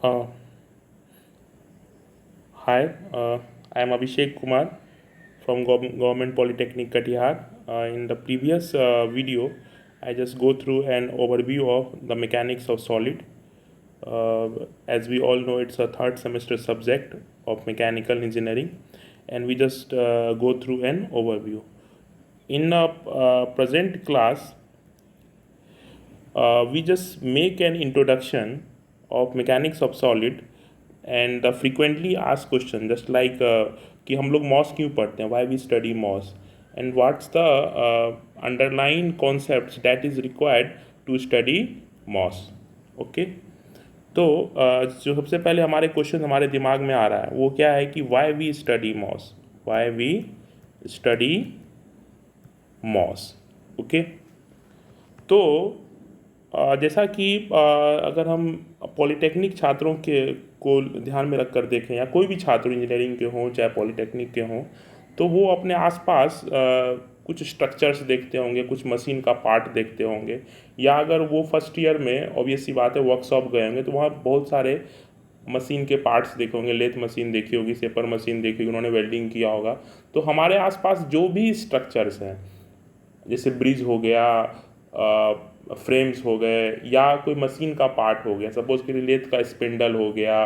Uh, Hi, I am Abhishek Kumar from Government Polytechnic Katihar. In the previous video, I just go through an overview of the mechanics of solid. As we all know, it's a third semester subject of mechanical engineering, and we just go through an overview. In a present class, we just make an introduction of mechanics of solid and the frequently asked question just like कि हम लोग moss क्यों पढ़ते हैं, why we study MOS, and what's the underlying concepts that is required to study MOS. Okay तो जो सबसे पहले हमारे क्वेश्चन हमारे दिमाग में आ रहा है वो क्या है कि why we study moss, why we study moss. Okay तो जैसा कि अगर हम पॉलिटेक्निक छात्रों के को ध्यान में रख कर देखें या कोई भी छात्र इंजीनियरिंग के हों चाहे पॉलिटेक्निक के हों, तो वो अपने आसपास कुछ स्ट्रक्चर्स देखते होंगे, कुछ मशीन का पार्ट देखते होंगे, या अगर वो फर्स्ट ईयर में ऑब्वियस सी बात है वर्कशॉप गए होंगे तो वहाँ बहुत सारे मशीन के पार्ट्स देखे होंगे, लेथ मशीन देखी होगी, सेपर मशीन देखी होगी, उन्होंने वेल्डिंग किया होगा. तो हमारे आसपास जो भी स्ट्रक्चर्स हैं जैसे ब्रिज हो गया, फ्रेम्स हो गए, या कोई मशीन का पार्ट हो गया, सपोज के लिए लेथ का स्पिंडल हो गया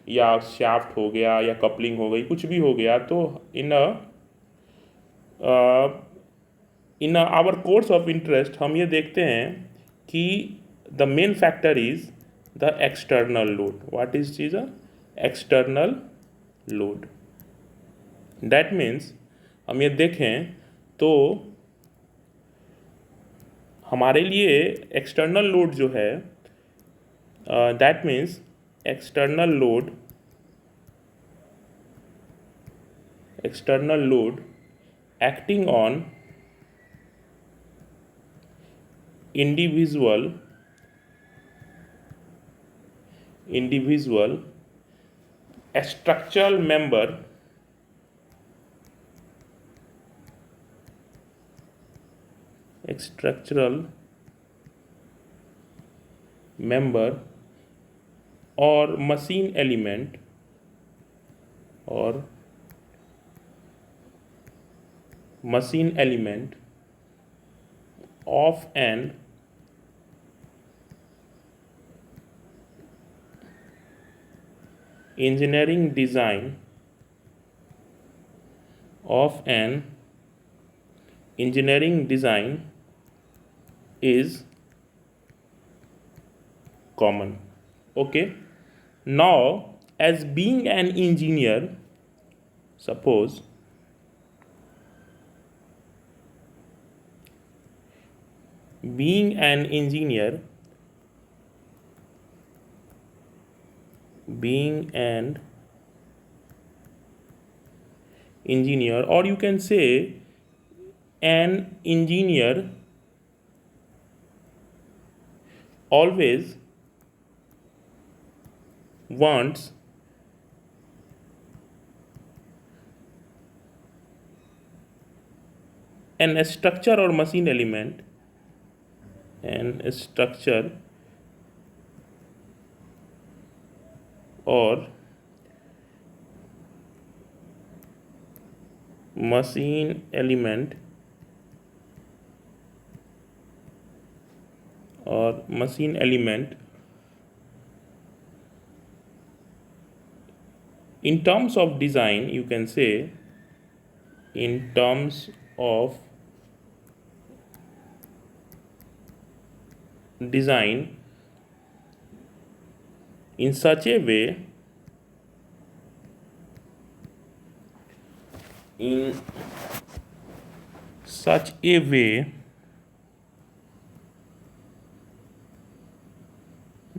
या शाफ्ट हो गया या कपलिंग हो गई, कुछ भी हो गया, तो in our course of interest हम ये देखते हैं कि the main factor is the external load. What is चीज़ एक्सटर्नल लोड? दैट मीन्स हम ये देखें तो हमारे लिए एक्सटर्नल लोड जो है, that means external load acting on individual structural member or machine element of an engineering design is common. Okay, now as being an engineer, suppose being an engineer or you can say an engineer always wants an structure or machine element or machine element in terms of design, you can say in terms of design in such a way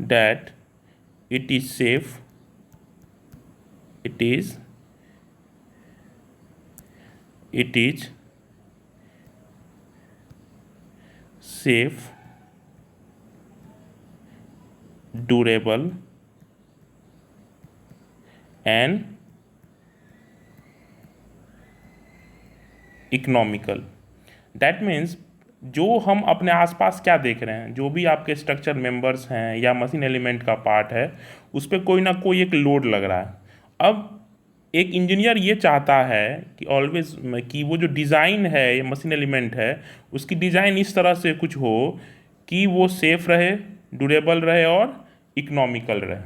that it is safe, durable and economical. That means जो हम अपने आसपास क्या देख रहे हैं, जो भी आपके स्ट्रक्चर मेंबर्स हैं या मशीन एलिमेंट का पार्ट है, उस पर कोई ना कोई एक लोड लग रहा है। अब एक इंजीनियर ये चाहता है कि ऑलवेज कि वो जो डिज़ाइन है ये मशीन एलिमेंट है उसकी डिज़ाइन इस तरह से कुछ हो कि वो सेफ रहे, ड्यूरेबल रहे और इकोनॉमिकल रहे।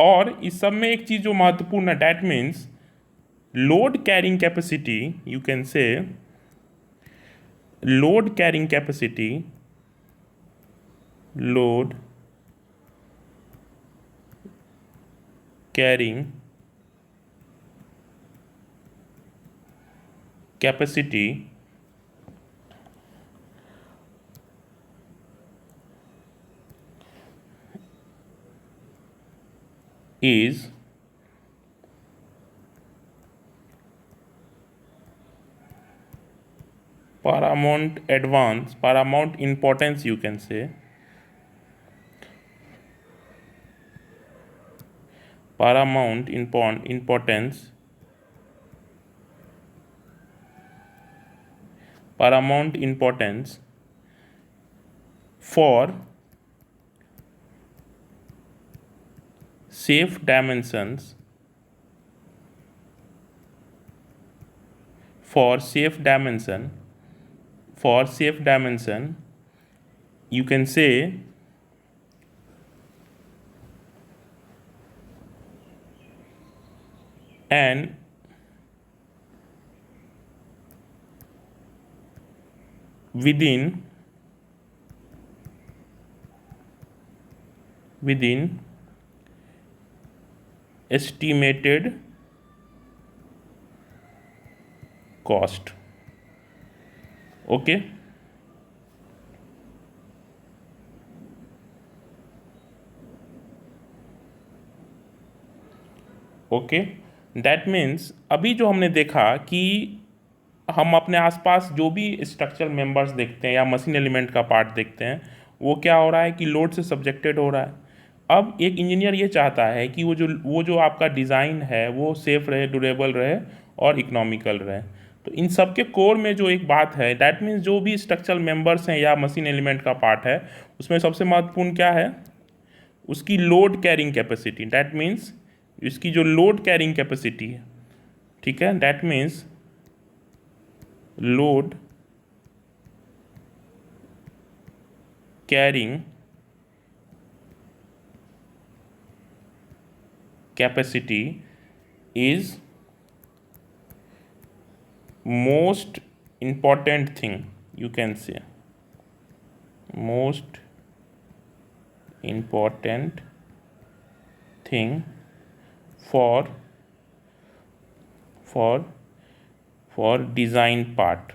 और इस सब में एक चीज़ जो महत्वपूर्ण है, that means load carrying capacity, you can से load carrying capacity, load carrying capacity is paramount importance, you can say, importance for safe dimensions, for safe dimension, you can say and within estimated cost. Okay, okay, that means अभी जो हमने देखा कि हम अपने आसपास जो भी स्ट्रक्चरल मेंबर्स देखते हैं या मशीन एलिमेंट का पार्ट देखते हैं वो क्या हो रहा है कि लोड से सब्जेक्टेड हो रहा है। अब एक इंजीनियर ये चाहता है कि वो जो आपका डिज़ाइन है वो सेफ रहे, ड्यूरेबल रहे और इकोनॉमिकल रहे। तो इन सब के कोर में जो एक बात है, दैट मीन्स जो भी स्ट्रक्चरल मेंबर्स हैं या मशीन एलिमेंट का पार्ट है उसमें सबसे महत्वपूर्ण क्या है, उसकी load carrying capacity. That means इसकी जो लोड कैरिंग कैपेसिटी है, ठीक है, that means load carrying capacity is most important thing, you can say most important thing for design part।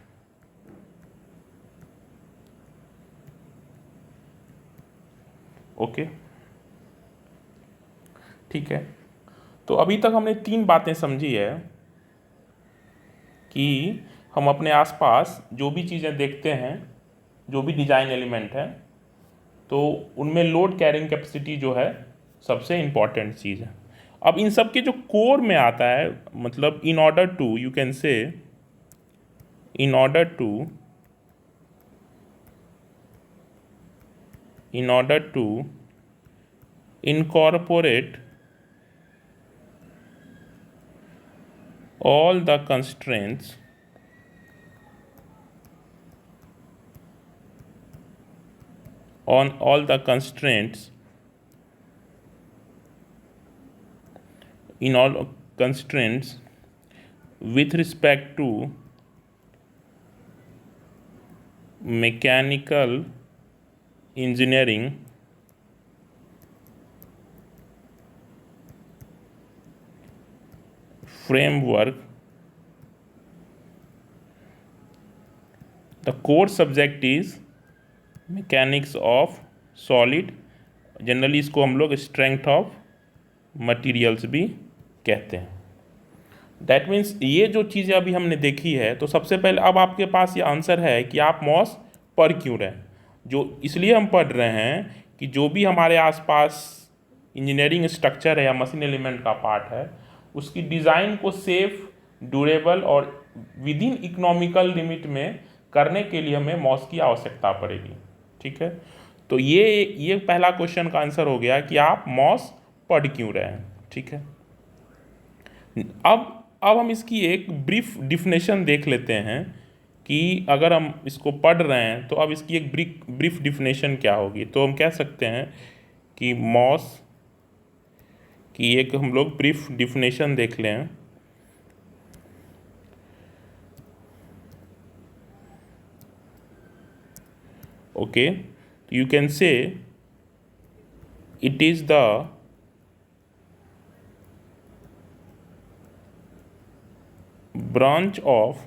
Okay, ठीक है। तो अभी तक हमने 3 बातें समझी है कि हम अपने आसपास जो भी चीज़ें देखते हैं, जो भी डिज़ाइन एलिमेंट है, तो उनमें लोड कैरिंग कैपेसिटी जो है सबसे इम्पॉर्टेंट चीज़ है। अब इन सब के जो कोर में आता है, मतलब in order to, you can say in order to incorporate all the constraints in all constraints with respect to mechanical engineering framework। The core subject is mechanics of solid, generally इसको हम लोग strength of materials भी कहते हैं। That means ये जो चीज़ें अभी हमने देखी है, तो सबसे पहले अब आपके पास ये आंसर है कि आप मॉस पढ़ क्यों रहे हैं। जो इसलिए हम पढ़ रहे हैं कि जो भी हमारे आसपास इंजीनियरिंग स्ट्रक्चर है या मशीन एलिमेंट का पार्ट है, उसकी डिज़ाइन को सेफ, ड्यूरेबल और विद इन इकोनॉमिकल लिमिट में करने के लिए हमें मॉस की आवश्यकता पड़ेगी। ठीक है, तो ये पहला क्वेश्चन का आंसर हो गया कि आप मॉस पढ़ क्यों रहे हैं। ठीक है, अब हम इसकी एक ब्रीफ डिफिनेशन देख लेते हैं कि अगर हम इसको पढ़ रहे हैं तो अब इसकी एक ब्रीफ डिफिनेशन क्या होगी। तो हम कह सकते हैं कि मॉस की एक हम लोग ब्रीफ डिफिनेशन देख लें। ओके, यू कैन से it is the branch of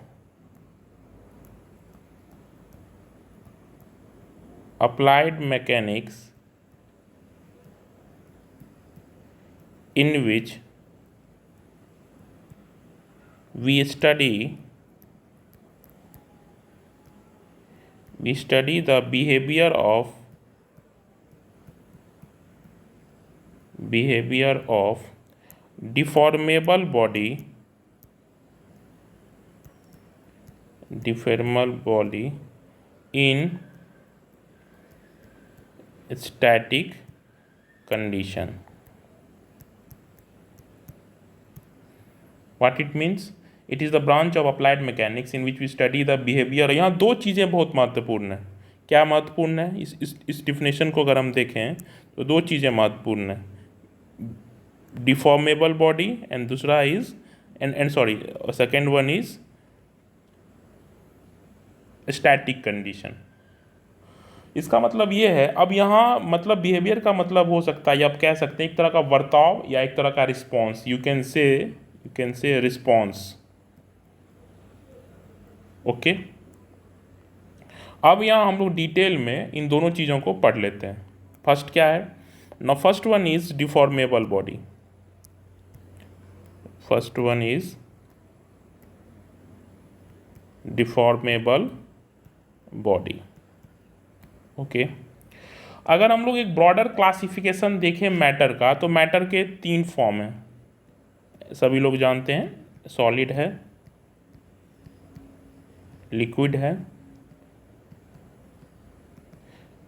applied mechanics in which we study the behavior of deformable body in static condition. What it means? It is the branch of applied mechanics in which we study the behavior। यहाँ दो चीज़ें बहुत महत्वपूर्ण हैं। क्या महत्वपूर्ण है? इस डिफिनेशन को अगर हम देखें तो दो चीज़ें महत्वपूर्ण हैं, डिफॉर्मेबल बॉडी एंड दूसरा is and sorry second one is static condition. इसका मतलब ये है, अब यहाँ मतलब बिहेवियर का मतलब हो सकता है, या आप कह सकते हैं एक तरह का वर्ताव या एक तरह का रिस्पॉन्स। यू कैन से रिस्पॉन्स। ओके, अब यहाँ हम लोग डिटेल में इन दोनों चीज़ों को पढ़ लेते हैं। फर्स्ट क्या है ना? First one is deformable body. First one is deformable body. Okay, अगर हम लोग एक ब्रॉडर क्लासिफिकेशन देखें मैटर का, तो मैटर के तीन फॉर्म हैं, सभी लोग जानते हैं, सॉलिड है, लिक्विड है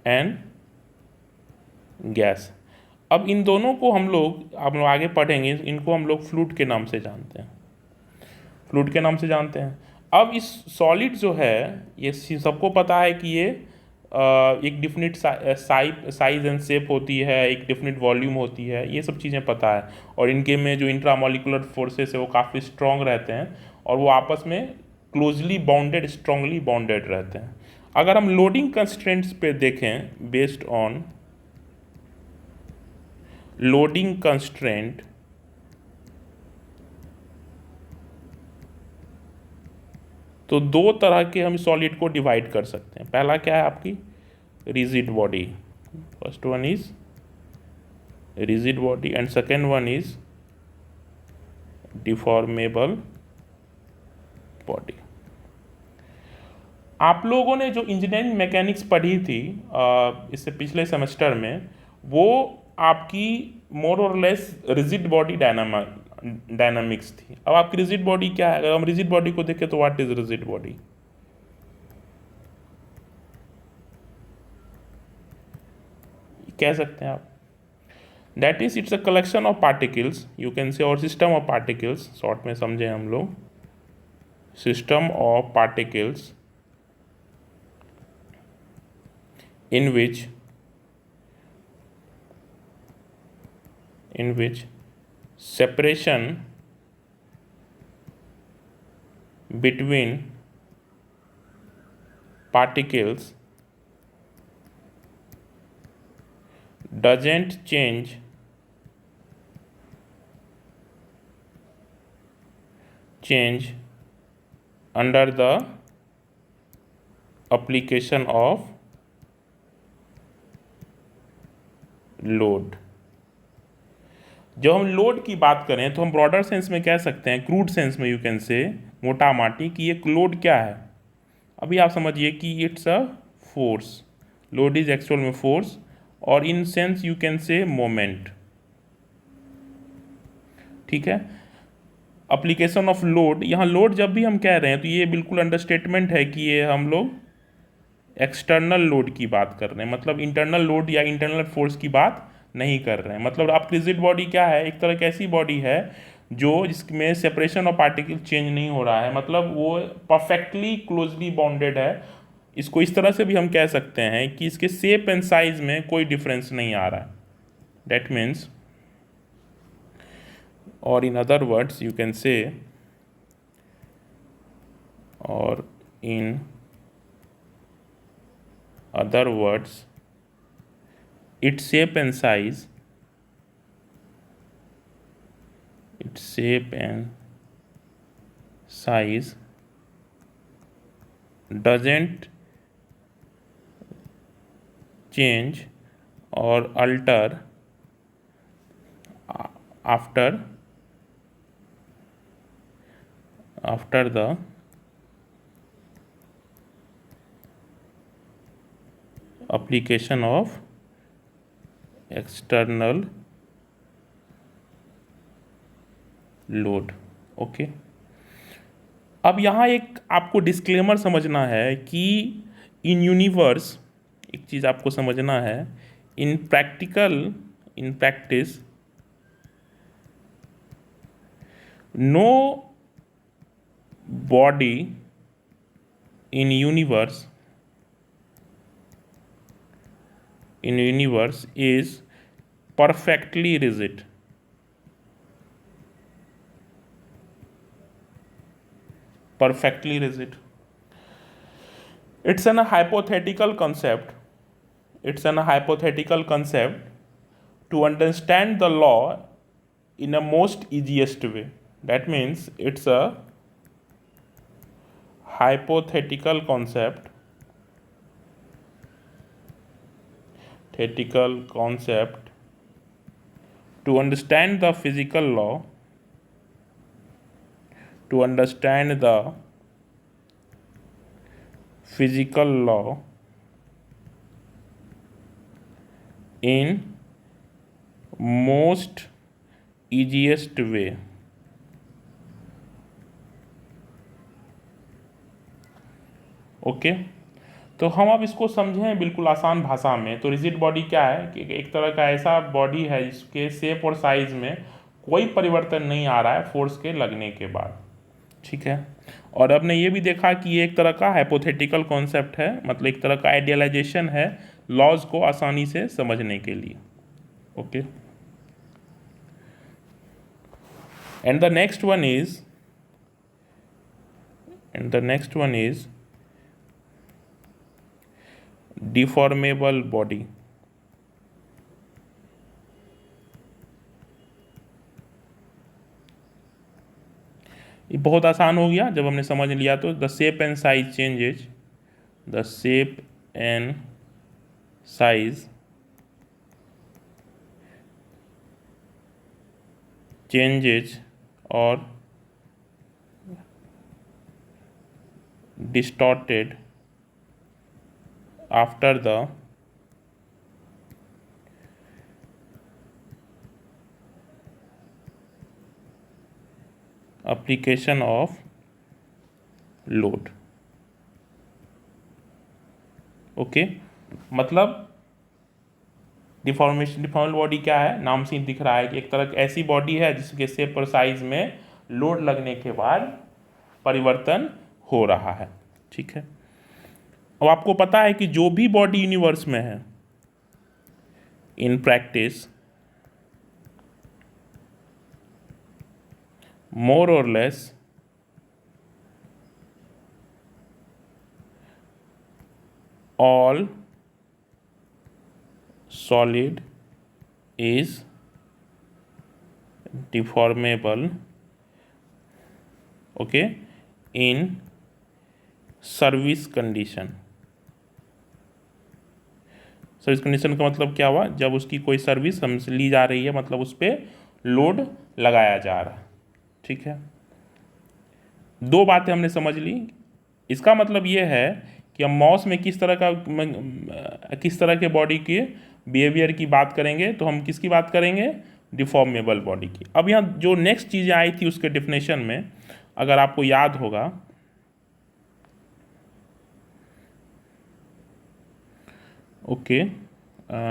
एंड गैस। अब इन दोनों को हम लोग आगे पढ़ेंगे, इनको हम लोग फ्लूइड के नाम से जानते हैं, फ्लूइड के नाम से जानते हैं। अब इस सॉलिड जो है, ये सबको पता है कि ये एक डिफिनिट साइज एंड शेप होती है, एक डिफिनिट वॉल्यूम होती है, ये सब चीज़ें पता है। और इनके में जो इंट्रामोलिकुलर फोर्सेस है वो काफ़ी स्ट्रॉन्ग रहते हैं और वो आपस में क्लोजली बाउंडेड, स्ट्रांगली बाउंडेड रहते हैं। अगर हम लोडिंग कंस्ट्रेंट्स पे देखें, बेस्ड ऑन लोडिंग कंस्ट्रेंट, तो दो तरह के हम सॉलिड को डिवाइड कर सकते हैं। पहला क्या है आपकी rigid body, first one is rigid body and second one is deformable body. आप लोगों ने जो इंजीनियरिंग मैकेनिक्स पढ़ी थी इससे पिछले सेमेस्टर में, वो आपकी मोर और लेस रिजिड बॉडी डायनामिक्स थी। अब आपकी रिजिड बॉडी क्या है? अगर हम रिजिड बॉडी को देखें तो व्हाट इज रिजिड बॉडी? कह सकते हैं आप, that is it's a collection of particles, you can से, और सिस्टम ऑफ पार्टिकल्स, शॉर्ट में समझे हम लोग, system of particles in which separation between particles doesn't change under the application of load. जब हम लोड की बात करें तो हम ब्रॉडर सेंस में कह सकते हैं, क्रूड सेंस में यू कैन से, मोटा माटी, कि एक लोड क्या है। अभी आप समझिए कि it's a force, load is actual में फोर्स, और इन सेंस यू कैन से मोमेंट। ठीक है, अप्लीकेशन ऑफ लोड, यहाँ लोड जब भी हम कह रहे हैं तो ये बिल्कुल अंडरस्टेटमेंट है कि ये हम लोग एक्सटर्नल लोड की बात कर रहे हैं, मतलब इंटरनल लोड या इंटरनल फोर्स की बात नहीं कर रहे हैं। मतलब आप रिजिड बॉडी क्या है, एक तरह की ऐसी बॉडी है जो जिसमें सेपरेशन ऑफ पार्टिकल चेंज नहीं हो रहा है, मतलब वो परफेक्टली क्लोजली बॉन्डेड है। इसको इस तरह से भी हम कह सकते हैं कि इसके शेप एंड साइज में कोई डिफरेंस नहीं आ रहा है। दैट मीन्स, और in other words you can से, or in other words, its shape and size doesn't change or alter after the application of external load. Okay, अब यहाँ एक आपको डिस्क्लेमर समझना है कि इन यूनिवर्स, एक चीज़ आपको समझना है, in practice no body in universe is perfectly rigid. It's an hypothetical concept. To understand the law in a most easiest way. That means it's a hypothetical concept to understand the physical law, in most easiest way. Okay, तो हम अब इसको समझें बिल्कुल आसान भाषा में। तो रिजिड बॉडी क्या है कि एक तरह का ऐसा बॉडी है जिसके शेप और साइज में कोई परिवर्तन नहीं आ रहा है फोर्स के लगने के बाद। ठीक है, और अब ने ये भी देखा कि ये एक तरह का हाइपोथेटिकल कॉन्सेप्ट है, मतलब एक तरह का आइडियलाइजेशन है लॉज को आसानी से समझने के लिए। Okay, and the next one is deformable body. ये बहुत आसान हो गया जब हमने समझ लिया। तो the shape and size changes और distorted after the application of load। Okay, मतलब डिफॉर्मेबल बॉडी क्या है, नाम से ही दिख रहा है कि एक तरह की ऐसी बॉडी है जिसके शेप और साइज में लोड लगने के बाद परिवर्तन हो रहा है। ठीक है, अब आपको पता है कि जो भी बॉडी यूनिवर्स में है, in practice more or less all solid is deformable, okay, in service condition. Service condition का मतलब क्या हुआ, जब उसकी कोई सर्विस हमसे ली जा रही है, मतलब उस पर लोड लगाया जा रहा है। ठीक है, दो बातें हमने समझ ली। इसका मतलब ये है कि हम मॉस में किस तरह के बॉडी के बिहेवियर की बात करेंगे, तो हम किसकी बात करेंगे, डिफॉर्मेबल बॉडी की। अब यहाँ जो नेक्स्ट चीज़ें आई थी उसके डिफिनेशन में, अगर आपको याद होगा, ओके,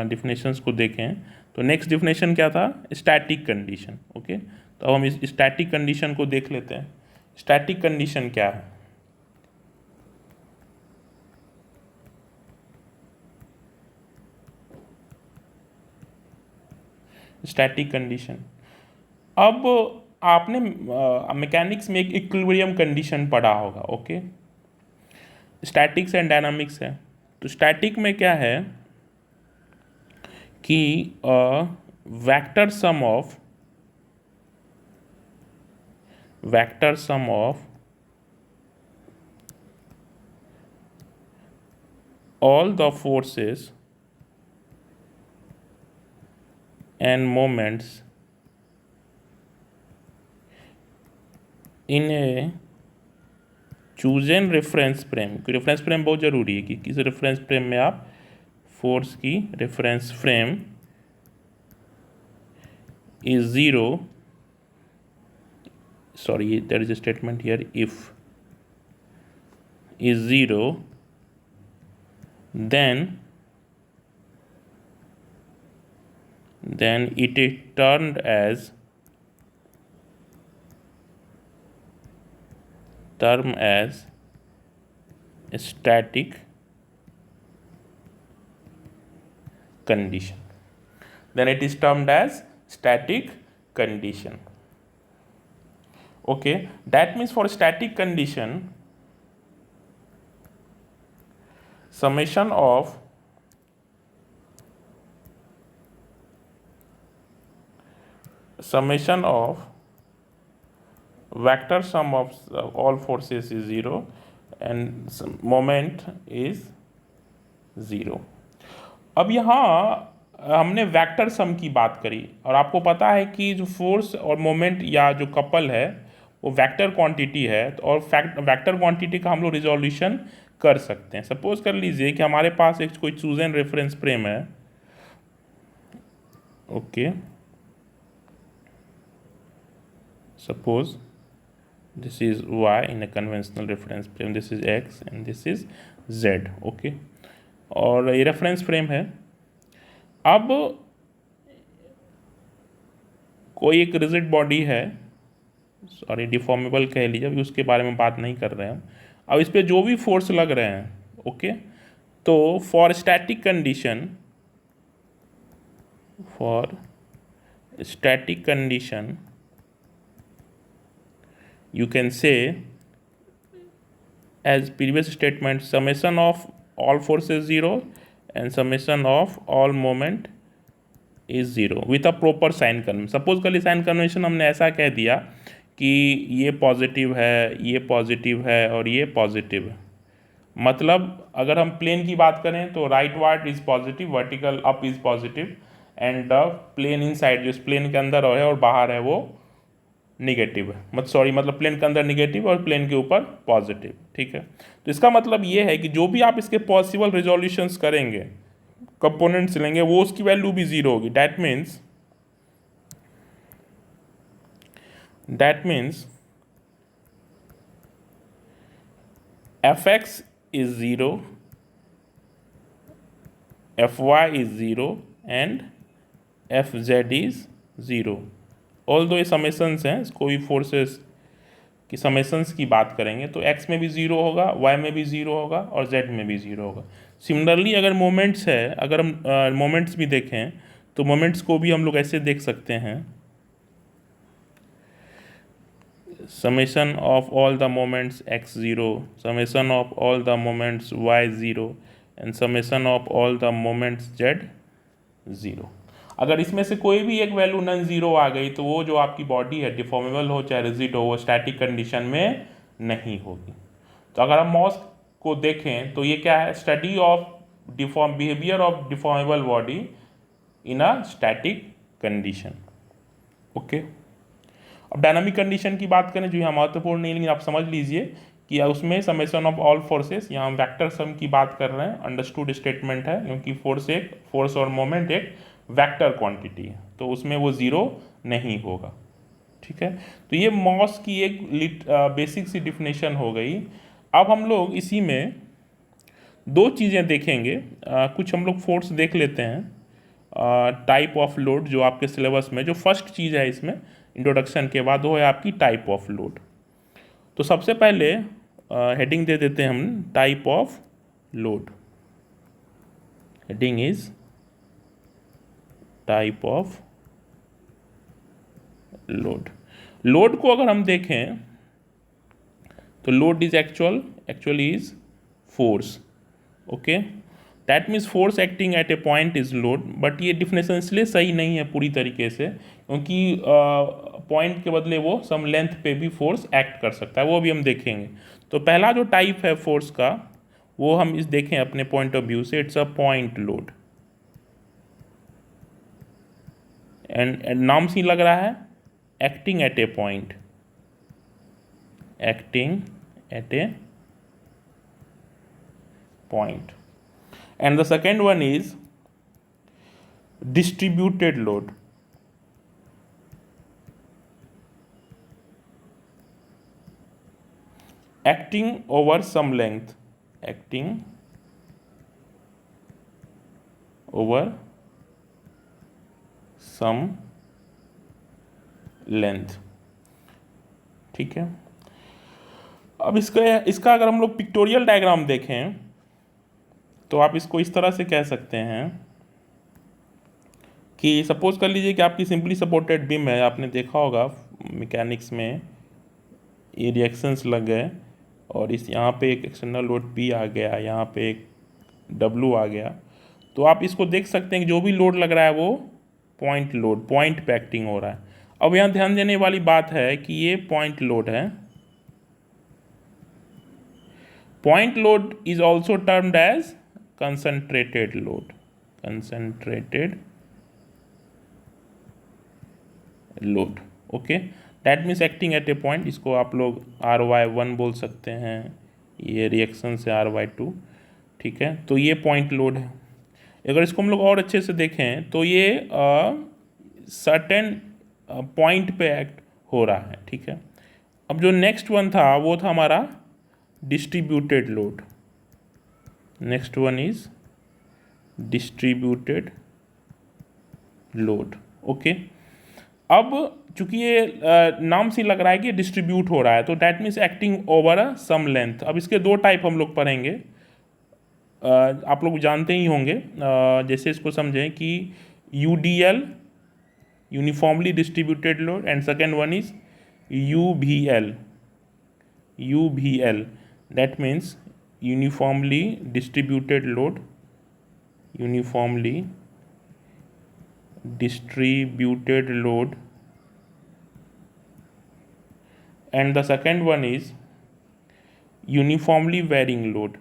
डिफिनेशंस को देखें तो नेक्स्ट डिफिनेशन क्या था, स्टैटिक कंडीशन। ओके, तो अब हम इस स्टैटिक कंडीशन को देख लेते हैं। स्टैटिक कंडीशन क्या है? स्टैटिक कंडीशन, अब आपने मैकेनिक्स में एक इक्विलिब्रियम कंडीशन पढ़ा होगा। ओके, स्टैटिक्स एंड डायनामिक्स है। तो स्टैटिक में क्या है कि vector sum of all the forces and moments in a chosen reference frame। Reference frame बहुत ज़रूरी है कि किस रेफरेंस फ्रेम में आप फोर्स की reference frame is 0, sorry there is a statement here, if is 0 then it is termed as static condition. Then it is termed as static condition. Okay, that means for static condition, summation of vector sum of all forces is 0 and moment is 0। अब यहाँ हमने vector sum की बात करी और आपको पता है कि जो फोर्स और मोमेंट या जो कपल है वो वेक्टर क्वांटिटी है, और वेक्टर क्वांटिटी का हम लोग रिजोल्यूशन कर सकते हैं। सपोज कर लीजिए कि हमारे पास एक कोई चूजन रेफरेंस फ्रेम है। Okay, suppose this is y in a conventional reference frame, this is x and this is z। Okay, और ये रेफरेंस फ्रेम है। अब कोई एक रिजिड बॉडी है, सॉरी डिफॉर्मेबल कह लीजिए, अभी उसके बारे में बात नहीं कर रहे हैं हम। अब इस पर जो भी फोर्स लग रहे हैं, ओके, तो for static condition you can say as previous statement, summation of all forces 0 and summation of all moment is 0 with a proper sign convention. Suppose कर ली साइन कन्वेंशन हमने ऐसा कह दिया कि ये पॉजिटिव है, ये पॉजिटिव है और ये पॉजिटिव है। मतलब अगर हम प्लेन की बात करें तो rightward is positive, vertical up is positive and the plane inside, जो इस प्लेन के अंदर है और बाहर है वो निगेटिव है। मतलब प्लेन के अंदर निगेटिव और प्लेन के ऊपर पॉजिटिव। ठीक है, तो इसका मतलब ये है कि जो भी आप इसके पॉसिबल रिजोल्यूशंस करेंगे, कंपोनेंट्स लेंगे, वो उसकी वैल्यू भी 0 होगी। That means fx is 0, fy is 0 and fz is 0। All दो ये समेशंस हैं, कोई फोर्सेस की समेशंस की बात करेंगे तो x में भी 0 होगा, y में भी 0 होगा और z में भी 0 होगा। सिमिलरली अगर मोमेंट्स है, अगर हम मोमेंट्स भी देखें तो मोमेंट्स को भी हम लोग ऐसे देख सकते हैं, summation of all the moments x0, summation of all the moments y0 and summation of all the moments z0। अगर इसमें से कोई भी एक वैल्यू नन जीरो आ गई तो वो जो आपकी बॉडी है, डिफॉर्मेबल हो चाहे रिजिड हो, वो स्टैटिक कंडीशन में नहीं होगी। तो अगर हम मॉस को देखें तो ये क्या है, study of behaviour of deformable body in a static condition. Okay, अब डायनामिक कंडीशन की बात करें जो यहाँ महत्वपूर्ण नहीं, लेकिन आप समझ लीजिए कि उसमें समेशन ऑफ ऑल फोर्सेस, यहाँ हम वेक्टर सम की बात कर रहे हैं, अंडरस्टूड स्टेटमेंट है, क्योंकि फोर्स और मोमेंट एक वेक्टर क्वांटिटी है तो उसमें वो 0 नहीं होगा। ठीक है, तो ये मॉस की एक बेसिक सी डिफिनेशन हो गई। अब हम लोग इसी में दो चीज़ें देखेंगे। कुछ हम लोग फोर्स देख लेते हैं, टाइप ऑफ लोड जो आपके सिलेबस में जो फर्स्ट चीज़ है इसमें इंट्रोडक्शन के बाद, वो है आपकी टाइप ऑफ लोड। तो सबसे पहले हेडिंग दे देते हैं हम type of load. Heading is type of load. Load को अगर हम देखें तो load is actually is force. Okay, that means force acting at a point is load. But ये डिफिनेशन इसलिए सही नहीं है पूरी तरीके से क्योंकि पॉइंट के बदले वो सम लेंथ पे भी फोर्स एक्ट कर सकता है, वो भी हम देखेंगे। तो पहला जो टाइप है फोर्स का वो हम इस देखें अपने पॉइंट ऑफ व्यू से, it's a point load. And नाम से लग रहा है acting at a point, acting at A point. And the second one is distributed load. Acting over some length, acting over some length। ठीक है, अब इसका अगर हम लोग पिक्टोरियल डायग्राम देखें तो आप इसको इस तरह से कह सकते हैं कि सपोज कर लीजिए कि आपकी सिंपली सपोर्टेड बीम है। आपने देखा होगा मैकेनिक्स में ये रिएक्शंस लग गए और इस यहाँ पे एक एक्सटर्नल लोड P आ गया, यहाँ पे एक W आ गया। तो आप इसको देख सकते हैं कि जो भी लोड लग रहा है वो पॉइंट लोड, पॉइंट पे एक्टिंग हो रहा है। अब यहाँ ध्यान देने वाली बात है कि ये पॉइंट लोड है। Point load is also termed as concentrated load, concentrated load। Okay, that means acting at a point. इसको आप लोग RY1 बोल सकते हैं, ये रिएक्शन से RY2। ठीक है, तो ये पॉइंट लोड है। अगर इसको हम लोग और अच्छे से देखें तो ये सर्टेन पॉइंट पे एक्ट हो रहा है। ठीक है, अब जो नेक्स्ट वन था वो था हमारा distributed load. Next one is distributed load. Okay, अब चूंकि ये नाम से लग रहा है कि डिस्ट्रीब्यूट हो रहा है तो that means acting over a some length. अब इसके दो टाइप हम लोग पढ़ेंगे, आप लोग जानते ही होंगे। जैसे इसको समझें कि UDL, uniformly distributed load, and second one is UVL। UVL that means uniformly distributed load, uniformly distributed load, and the second one is uniformly varying load,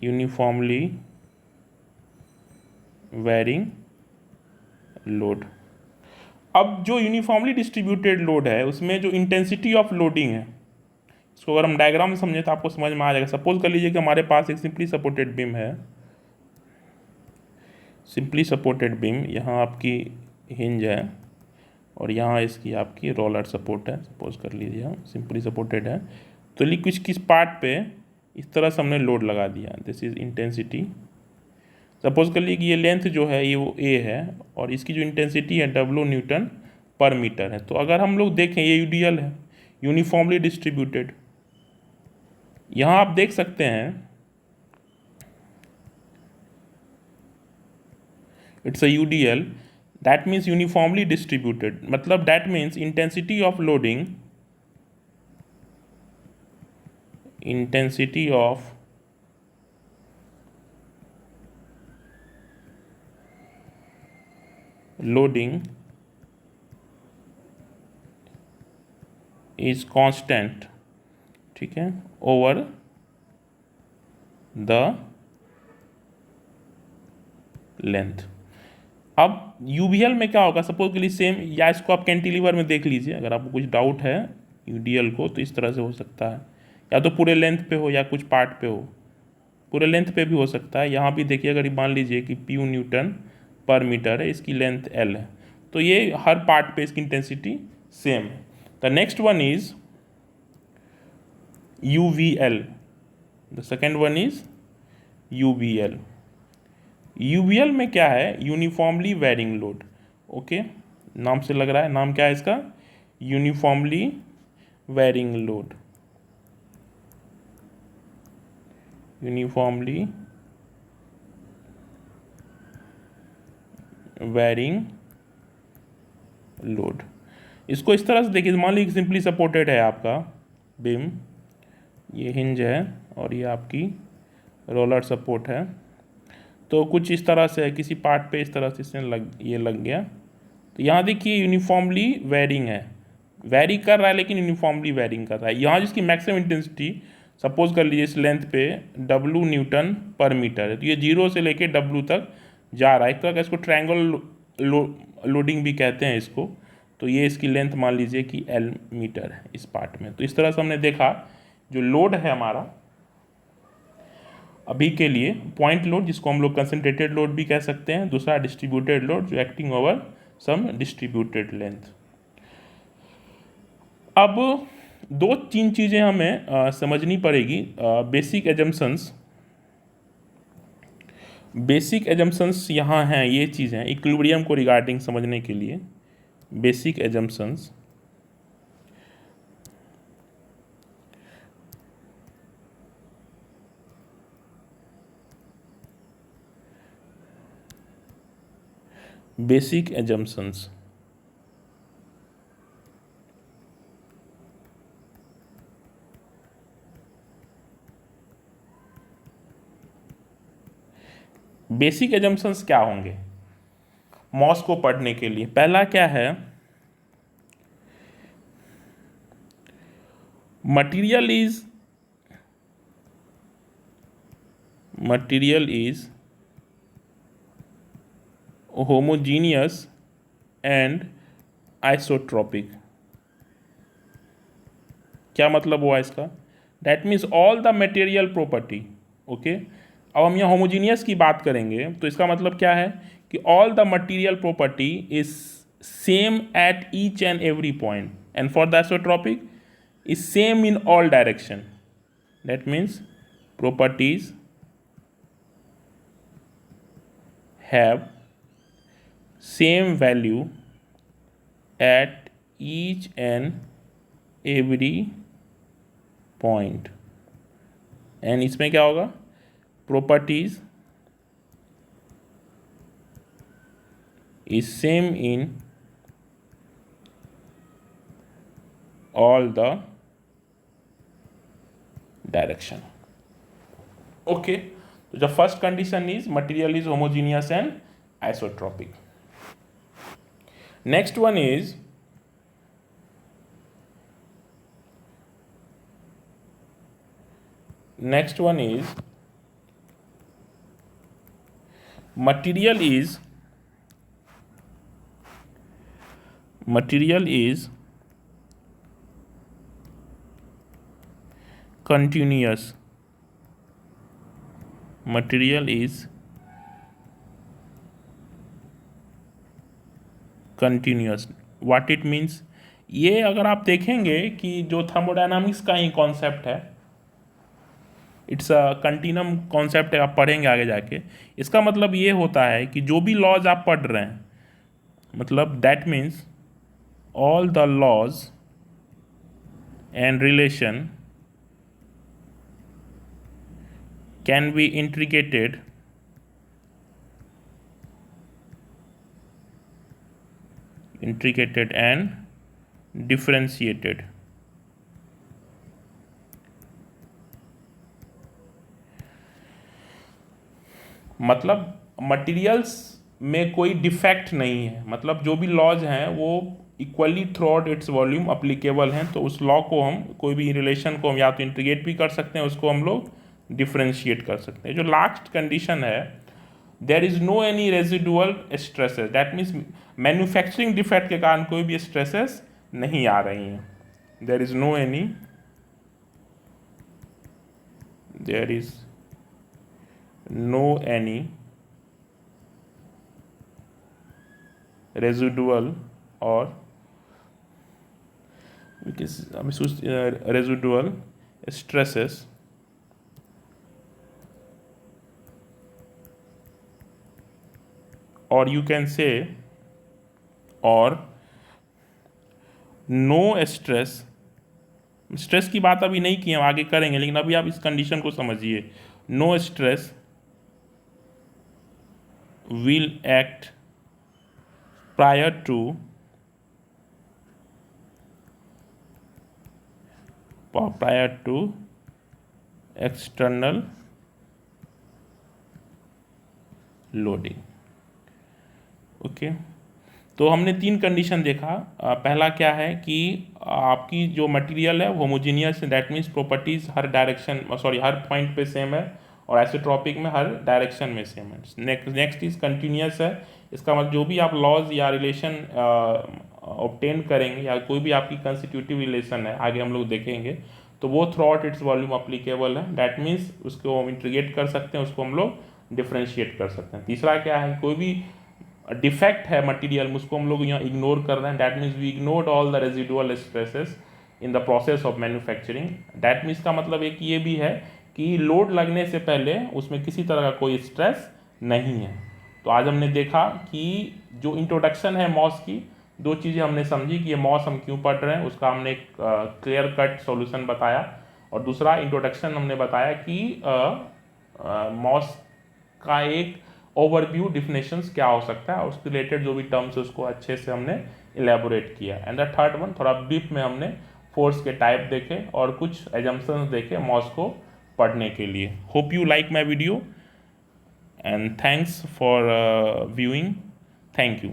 uniformly varying load। अब जो यूनिफॉर्मली डिस्ट्रीब्यूटेड लोड है उसमें जो intensity of loading है, इसको अगर हम diagram में समझें तो आपको समझ में आ जाएगा। सपोज कर लीजिए कि हमारे पास एक सिंपली सपोर्टेड बीम है, सिंपली सपोर्टेड बीम, यहाँ आपकी हिंज है और यहाँ इसकी आपकी रोलर सपोर्ट है। सपोज कर लीजिए हम सिंपली सपोर्टेड है, तो लिक्विड किस पार्ट पे इस तरह से हमने लोड लगा दिया, दिस इज इंटेंसिटी। सपोज कर लीजिए कि ये लेंथ जो है ये वो A है और इसकी जो इंटेंसिटी है W न्यूटन पर मीटर है। तो अगर हम लोग देखें ये UDL है, यूनिफॉर्मली डिस्ट्रीब्यूटेड। यहाँ आप देख सकते हैं it's a UDL, that means uniformly distributed. मतलब that means intensity of loading, intensity of loading is constant. ठीक है, ओवर द लेंथ। अब UVL में क्या होगा, सपोज के लिए सेम, या इसको आप कैंटिलीवर में देख लीजिए। अगर आपको कुछ डाउट है UDL को तो इस तरह से हो सकता है, या तो पूरे लेंथ पे हो या कुछ पार्ट पे हो। पूरे लेंथ पे भी हो सकता है। यहाँ भी देखिए, अगर मान लीजिए कि Pu न्यूटन पर मीटर है, इसकी लेंथ L है, तो ये हर पार्ट पे इसकी इंटेंसिटी सेम है। The next one is UVL. The second one is UVL. UVL में क्या है? Uniformly varying load. ओके, नाम से लग रहा है. नाम क्या है इसका? Uniformly varying load. Uniformly varying load. इसको इस तरह से देखिए, मान लीजिए सिंपली सपोर्टेड है आपका बीम, ये हिंज है और ये आपकी रोलर सपोर्ट है. तो कुछ इस तरह से है, किसी पार्ट पे इस तरह से इसने ये लग गया. तो यहाँ देखिए यूनिफॉर्मली वेरिंग है, वेरी कर रहा है लेकिन यूनिफॉर्मली वेरिंग कर रहा है. यहाँ जिसकी मैक्सिमम इंटेंसिटी सपोज कर लीजिए इस लेंथ पे W न्यूटन पर मीटर है, तो ये 0 से लेके W तक जा रहा है. एक तरह का इसको ट्रायंगल लोडिंग भी कहते हैं इसको. तो ये इसकी लेंथ मान लीजिए कि L मीटर है इस पार्ट में. तो इस तरह से हमने देखा जो लोड है हमारा अभी के लिए, पॉइंट लोड जिसको हम लोग कंसंट्रेटेड लोड भी कह सकते हैं, दूसरा डिस्ट्रीब्यूटेड लोड जो acting over some distributed length. अब 2-3 चीज़ें हमें समझनी पड़ेगी. बेसिक एजम्पशंस यहाँ हैं, ये चीज़ें इक्विलिब्रियम को रिगार्डिंग समझने के लिए. Basic assumptions, basic assumptions. Basic assumptions क्या होंगे मॉस को पढ़ने के लिए? पहला क्या है? Material is homogeneous and isotropic. क्या मतलब हुआ इसका? That means all the material property. Okay, अब हम यहाँ होमोजीनियस की बात करेंगे तो इसका मतलब क्या है कि all the material property is same at each and every point, and for the isotropic is same in all direction. That means properties have same value at each and every point. And इसमें क्या होगा? Properties is same in all the direction. Okay, तो the first condition is material is homogeneous and isotropic. Next one is material is continuous. Material is continuous. What it means? ये अगर आप देखेंगे कि जो थर्मोडायनामिक्स का ही कॉन्सेप्ट है, it's a continuum concept है, आप पढ़ेंगे आगे जाके. इसका मतलब ये होता है कि जो भी लॉज आप पढ़ रहे हैं, मतलब that means all the laws and relation can be integrated and differentiated. मतलब मटेरियल्स में कोई डिफेक्ट नहीं है, मतलब जो भी लॉज हैं वो equally through out its volume applicable हैं. तो उस लॉ को हम, कोई भी रिलेशन को हम या तो इंटीग्रेट भी कर सकते हैं, उसको हम लोग डिफ्रेंशिएट कर सकते हैं. जो लास्ट कंडीशन है, there is no any residual stresses. That means manufacturing defect के कारण कोई भी स्ट्रेसेस नहीं आ रही हैं. There is no any residual और residual stresses or you can say or no stress, stress की बात अभी नहीं की हम, आगे करेंगे, लेकिन अभी आप इस कंडीशन को समझिए, no stress will act prior to external loading. Okay, तो हमने तीन कंडीशन देखा। पहला क्या है कि आपकी जो मटेरियल है वो होमोजीनियस है, that means properties her direction her point पे सेम है, और आइसोट्रॉपिक में हर डायरेक्शन में सेम है। नेक्स्ट इज कंटिन्यूस है, इसका मतलब जो भी आप लॉज या रिलेशन ऑब्टेन करेंगे या कोई भी आपकी कंस्टिट्यूटिव रिलेशन है, आगे हम लोग देखेंगे, तो वो through out its volume applicable है। दैट मीन्स उसको हम इंटीग्रेट कर सकते हैं, उसको हम लोग डिफ्रेंशिएट कर सकते हैं। तीसरा क्या है, कोई भी डिफेक्ट है मटेरियल, उसको हम लोग यहाँ इग्नोर कर रहे हैं, that means we ignored all the residual stresses in the process of manufacturing. That means का मतलब एक ये भी है कि लोड लगने से पहले उसमें किसी तरह का कोई स्ट्रेस नहीं है। तो आज हमने देखा कि जो इंट्रोडक्शन है मॉस की, दो चीज़ें हमने समझी कि ये मॉस हम क्यों पढ़ रहे हैं, उसका हमने एक क्लियर कट सॉल्यूशन बताया, और दूसरा इंट्रोडक्शन हमने बताया कि मॉस का एक ओवरव्यू डिफिनेशंस क्या हो सकता है, और उसके रिलेटेड जो भी टर्म्स है उसको अच्छे से हमने इलेबोरेट किया। एंड द थर्ड वन, थोड़ा ब्रीफ में हमने फोर्स के टाइप देखे और कुछ एजम्पशंस देखे मॉस को पढ़ने के लिए। Hope you like my video and thanks for viewing. Thank you.